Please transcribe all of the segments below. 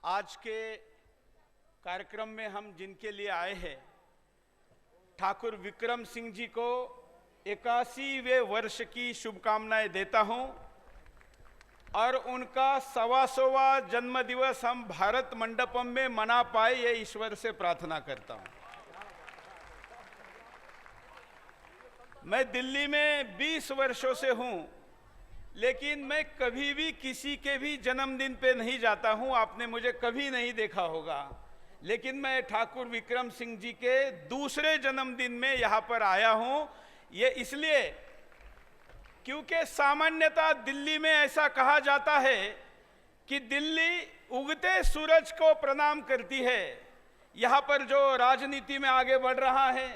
आज के कार्यक्रम में हम जिनके लिए आए हैं, ठाकुर विक्रम सिंह जी को 81वें वर्ष की शुभकामनाएं देता हूं और उनका 125वां जन्म दिवस हम भारत मंडपम में मना पाए, ये ईश्वर से प्रार्थना करता हूं। मैं दिल्ली में 20 वर्षों से हूं, लेकिन मैं कभी भी किसी के भी जन्मदिन पे नहीं जाता हूं। आपने मुझे कभी नहीं देखा होगा, लेकिन मैं ठाकुर विक्रम सिंह जी के दूसरे जन्मदिन में यहां पर आया हूं। ये इसलिए क्योंकि सामान्यतः दिल्ली में ऐसा कहा जाता है कि दिल्ली उगते सूरज को प्रणाम करती है। यहां पर जो राजनीति में आगे बढ़ रहा है,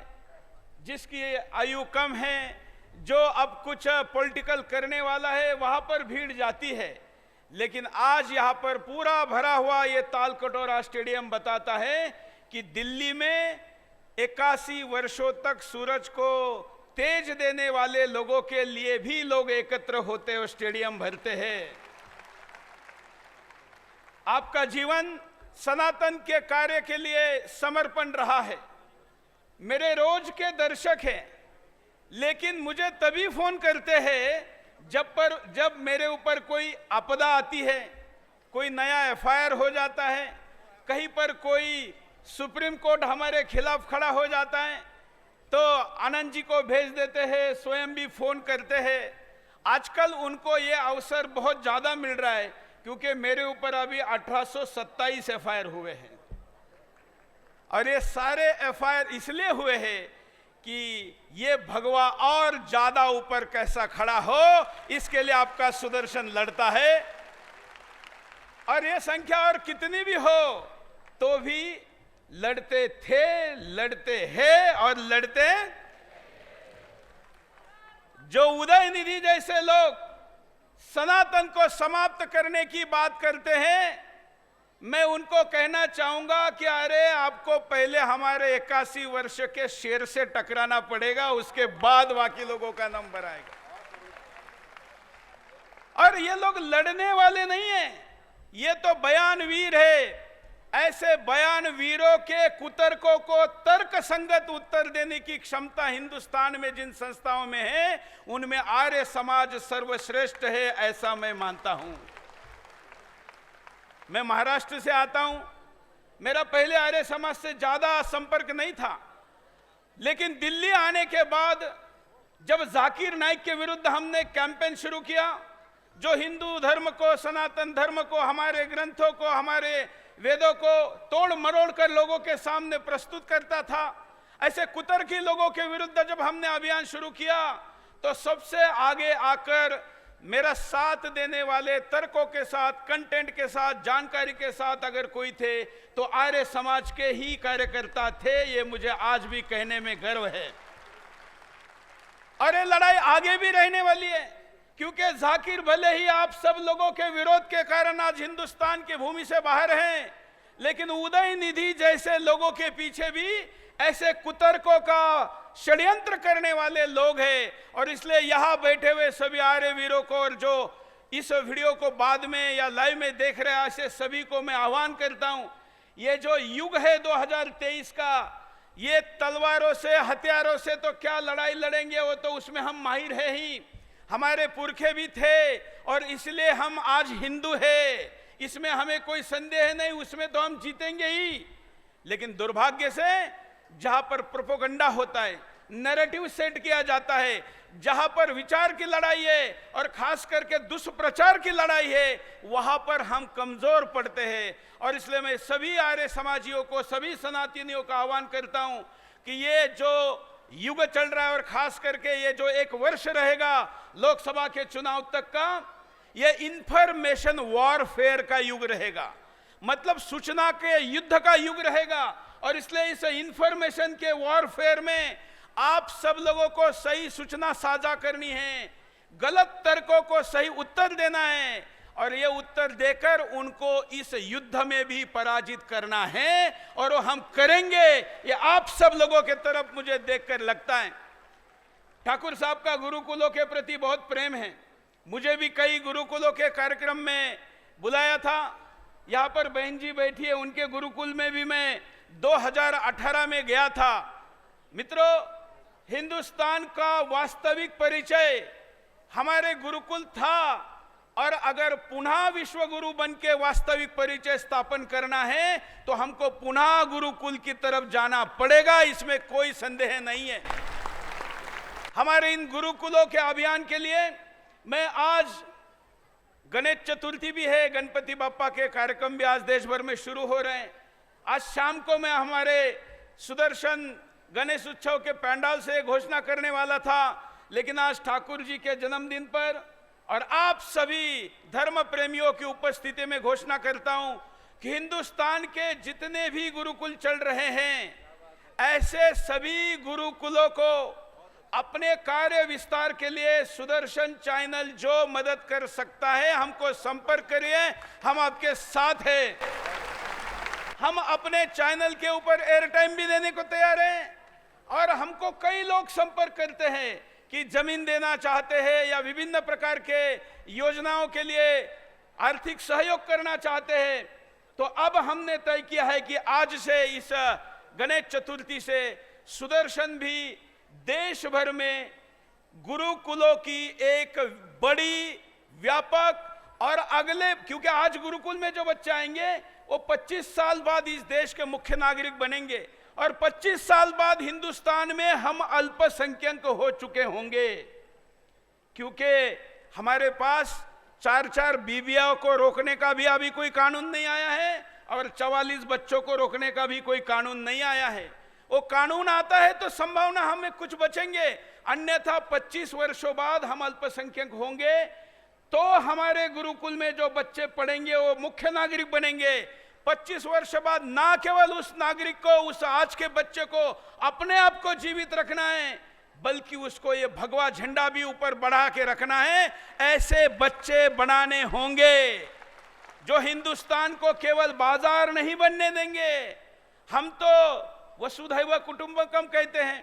जिसकी आयु कम है, जो अब कुछ पॉलिटिकल करने वाला है, वहां पर भीड़ जाती है। लेकिन आज यहां पर पूरा भरा हुआ ये तालकटोरा स्टेडियम बताता है कि दिल्ली में 81 वर्षों तक सूरज को तेज देने वाले लोगों के लिए भी लोग एकत्र होते और स्टेडियम भरते हैं। आपका जीवन सनातन के कार्य के लिए समर्पण रहा है। मेरे रोज के दर्शक हैं, लेकिन मुझे तभी फोन करते हैं जब मेरे ऊपर कोई आपदा आती है, कोई नया एफआईआर हो जाता है, कहीं पर कोई सुप्रीम कोर्ट हमारे खिलाफ खड़ा हो जाता है, तो आनंद जी को भेज देते हैं, स्वयं भी फोन करते हैं। आजकल उनको ये अवसर बहुत ज्यादा मिल रहा है, क्योंकि मेरे ऊपर अभी 1827 एफआईआर हुए हैं और ये सारे एफआईआर इसलिए हुए हैं कि ये भगवा और ज्यादा ऊपर कैसा खड़ा हो, इसके लिए आपका सुदर्शन लड़ता है। और ये संख्या और कितनी भी हो तो भी लड़ते थे, लड़ते हैं और लड़ते। जो उदय निधि जैसे लोग सनातन को समाप्त करने की बात करते हैं, मैं उनको कहना चाहूंगा कि अरे आपको पहले हमारे 81 वर्ष के शेर से टकराना पड़ेगा, उसके बाद बाकी लोगों का नंबर आएगा। और ये लोग लड़ने वाले नहीं हैं, ये तो बयानवीर है। ऐसे बयानवीरों के कुतर्कों को तर्क संगत उत्तर देने की क्षमता हिंदुस्तान में जिन संस्थाओं में है, उनमें आर्य समाज सर्वश्रेष्ठ है, ऐसा मैं मानता हूं। मैं महाराष्ट्र से आता हूं। मेरा पहले आर्य समाज से ज्यादा संपर्क नहीं था, लेकिन दिल्ली आने के बाद जब जाकिर नाइक के विरुद्ध हमने कैंपेन शुरू किया, जो हिंदू धर्म को, सनातन धर्म को, हमारे ग्रंथों को, हमारे वेदों को तोड़ मरोड़ कर लोगों के सामने प्रस्तुत करता था, ऐसे कुतर्की लोगों के विरुद्ध जब हमने अभियान शुरू किया, तो सबसे आगे आकर मेरा साथ देने वाले तर्कों के साथ, कंटेंट के साथ, जानकारी के साथ अगर कोई थे तो आर्य समाज के ही कार्यकर्ता थे। ये मुझे आज भी कहने में गर्व है। और ये लड़ाई आगे भी रहने वाली है, क्योंकि जाकिर भले ही आप सब लोगों के विरोध के कारण आज हिंदुस्तान की भूमि से बाहर हैं, लेकिन उदय निधि जैसे लोगों के पीछे भी ऐसे कुतर्कों का षड्यंत्र करने वाले लोग हैं। और इसलिए यहां बैठे हुए सभी आर्य वीरों को, और जो इस वीडियो को बाद में या लाइव में देख रहे हैं, ऐसे सभी को मैं आह्वान करता हूं, ये जो युग है 2023 का, ये तलवारों से, हथियारों से तो क्या लड़ाई लड़ेंगे, वो तो उसमें हम माहिर है ही, हमारे पुरखे भी थे, और इसलिए हम आज हिंदू है, इसमें हमें कोई संदेह नहीं, उसमें तो हम जीतेंगे ही। लेकिन दुर्भाग्य से जहां पर प्रोपेगेंडा होता है, नैरेटिव सेट किया जाता है, जहां पर विचार की लड़ाई है और खास करके दुष्प्रचार की लड़ाई है, वहां पर हम कमजोर पड़ते हैं। और इसलिए मैं सभी आर्य समाजियों को, सभी सनातनियों का आह्वान करता हूं कि ये जो युग चल रहा है, और खास करके ये जो 1 वर्ष रहेगा लोकसभा के चुनाव तक का, ये इंफॉर्मेशन वॉरफेयर का युग रहेगा, मतलब सूचना के युद्ध का युग रहेगा। और इसलिए इस इंफॉर्मेशन के वॉरफेयर में आप सब लोगों को सही सूचना साझा करनी है, गलत तर्कों को सही उत्तर देना है, और ये उत्तर देकर उनको इस युद्ध में भी पराजित करना है, और वो हम करेंगे। ये आप सब लोगों के तरफ मुझे देखकर लगता है। ठाकुर साहब का गुरुकुलों के प्रति बहुत प्रेम है। मुझे भी कई गुरुकुलों के कार्यक्रम में बुलाया था। यहाँ पर बहन जी बैठी है, उनके गुरुकुल में भी मैं 2018 में गया था। मित्रों, हिंदुस्तान का वास्तविक परिचय हमारे गुरुकुल था, और अगर पुनः विश्व गुरु बन के वास्तविक परिचय स्थापन करना है तो हमको पुनः गुरुकुल की तरफ जाना पड़ेगा, इसमें कोई संदेह नहीं है। हमारे इन गुरुकुलों के अभियान के लिए मैं आज, गणेश चतुर्थी भी है, गणपति बापा के कार्यक्रम भी आज देश भर में शुरू हो रहे हैं। आज शाम को मैं हमारे सुदर्शन गणेश उत्सव के पंडाल से घोषणा करने वाला था, लेकिन आज ठाकुर जी के जन्मदिन पर और आप सभी धर्म प्रेमियों की उपस्थिति में घोषणा करता हूं कि हिंदुस्तान के जितने भी गुरुकुल चल रहे हैं, ऐसे सभी गुरुकुलों को अपने कार्य विस्तार के लिए सुदर्शन चैनल जो मदद कर सकता है, हमको संपर्क करिए, हम आपके साथ हैं। हम अपने चैनल के ऊपर एयर टाइम भी देने को तैयार हैं, और हमको कई लोग संपर्क करते हैं कि जमीन देना चाहते हैं या विभिन्न प्रकार के योजनाओं के लिए आर्थिक सहयोग करना चाहते हैं। तो अब हमने तय किया है कि आज से, इस गणेश चतुर्थी से, सुदर्शन भी देश भर में गुरुकुलों की एक बड़ी व्यापक, और अगले, क्योंकि आज गुरुकुल में जो बच्चे आएंगे वो 25 साल बाद इस देश के मुख्य नागरिक बनेंगे, और 25 साल बाद हिंदुस्तान में हम अल्पसंख्यक हो चुके होंगे, क्योंकि हमारे पास 4-4 बीवियों को रोकने का भी अभी कोई कानून नहीं आया है, और 44 बच्चों को रोकने का भी कोई कानून नहीं आया है। वो कानून आता है तो संभावना हमें कुछ बचेंगे, अन्यथा 25 वर्षों बाद हम अल्पसंख्यक होंगे, तो हमारे गुरुकुल में जो बच्चे पढ़ेंगे वो मुख्य नागरिक बनेंगे। 25 वर्ष बाद ना केवल उस नागरिक को, उस आज के बच्चे को अपने आप को जीवित रखना है, बल्कि उसको ये भगवा झंडा भी ऊपर बढ़ा के रखना है। ऐसे बच्चे बनाने होंगे जो हिंदुस्तान को केवल बाजार नहीं बनने देंगे। हम तो वसुधैव कुटुंबकम कहते हैं,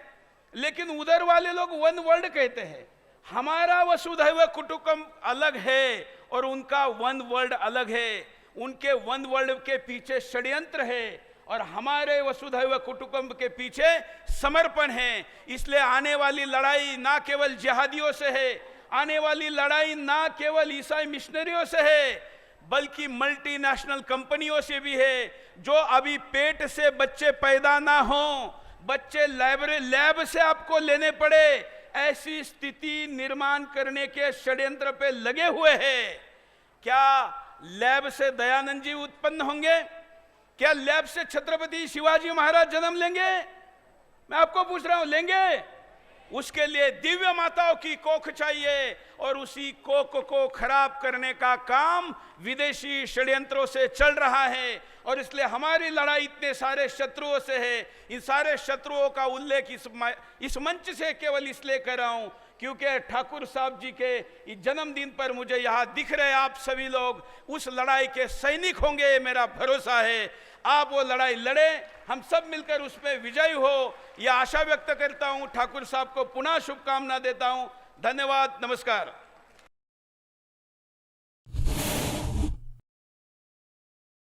लेकिन उधर वाले लोग वन वर्ल्ड कहते हैं। हमारा वसुधैव कुटुंबकम अलग है और उनका वन वर्ल्ड अलग है। उनके वन वर्ल्ड के पीछे षड्यंत्र है और हमारे वसुधैव कुटुंबकम के पीछे समर्पण है। इसलिए आने वाली लड़ाई ना केवल जिहादियों से है, आने वाली लड़ाई ना केवल ईसाई मिशनरियों से है, बल्कि मल्टीनेशनल कंपनियों से भी है, जो अभी पेट से बच्चे पैदा ना हो, बच्चे लैब से आपको लेने पड़े, ऐसी स्थिति निर्माण करने के षड्यंत्र पे लगे हुए हैं। क्या लैब से दयानंद जी उत्पन्न होंगे? क्या लैब से छत्रपति शिवाजी महाराज जन्म लेंगे? मैं आपको पूछ रहा हूं, लेंगे? उसके लिए दिव्य माताओं की कोख चाहिए, और उसी कोख को खराब करने का काम विदेशी षड्यंत्रों से चल रहा है। और इसलिए हमारी लड़ाई इतने सारे शत्रुओं से है। इन सारे शत्रुओं का उल्लेख इस मंच से केवल इसलिए कर रहा हूं क्योंकि ठाकुर साहब जी के इस जन्मदिन पर मुझे यहाँ दिख रहे आप सभी लोग उस लड़ाई के सैनिक होंगे, मेरा भरोसा है। आप वो लड़ाई लड़े, हम सब मिलकर उसमें विजयी हो, यह आशा व्यक्त करता हूं। ठाकुर साहब को पुनः शुभकामना देता हूं। धन्यवाद, नमस्कार।